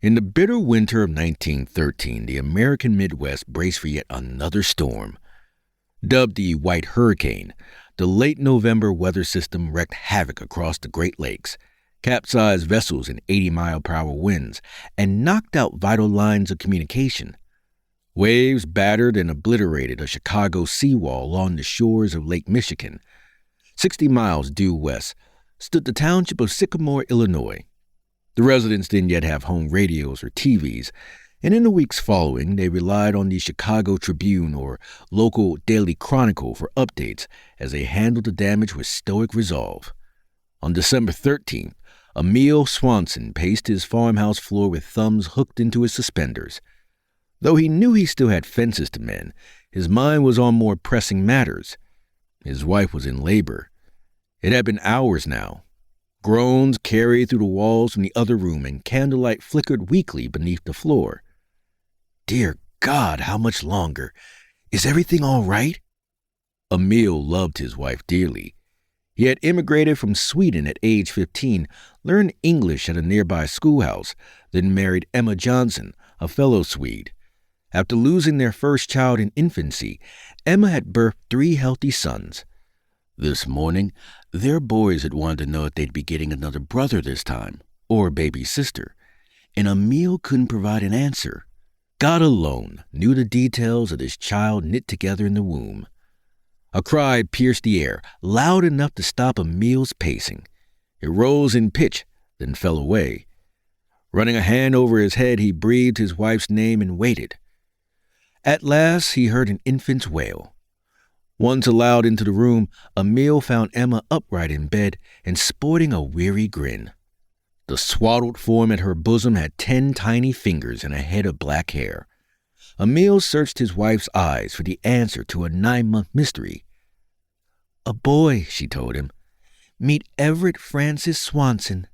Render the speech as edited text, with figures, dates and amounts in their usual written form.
In the bitter winter of 1913, the American Midwest braced for yet another storm. Dubbed the White Hurricane, the late November weather system wreaked havoc across the Great Lakes, capsized vessels in 80-mile-per-hour winds, and knocked out vital lines of communication. Waves battered and obliterated a Chicago seawall along the shores of Lake Michigan. 60 miles due west stood the township of Sycamore, Illinois. The residents didn't yet have home radios or TVs, and in the weeks following, they relied on the Chicago Tribune or local Daily Chronicle for updates as they handled the damage with stoic resolve. On December 13th, Everett Swanson paced his farmhouse floor with thumbs hooked into his suspenders. Though he knew he still had fences to mend, his mind was on more pressing matters. His wife was in labor. It had been hours now. Groans carried through the walls from the other room, and candlelight flickered weakly beneath the floor. Dear God, how much longer? Is everything all right? Emil loved his wife dearly. He had immigrated from Sweden at age 15, learned English at a nearby schoolhouse, then married Emma Johnson, a fellow Swede. After losing their first child in infancy, Emma had birthed 3 healthy sons. This morning, their boys had wanted to know if they'd be getting another brother this time, or a baby sister, and Emil couldn't provide an answer. God alone knew the details of this child knit together in the womb. A cry pierced the air, loud enough to stop Emil's pacing. It rose in pitch, then fell away. Running a hand over his head, he breathed his wife's name and waited. At last, he heard an infant's wail. Once allowed into the room, Emil found Emma upright in bed and sporting a weary grin. The swaddled form at her bosom had 10 tiny fingers and a head of black hair. Emil searched his wife's eyes for the answer to a 9-month mystery. "A boy," she told him. "Meet Everett Francis Swanson."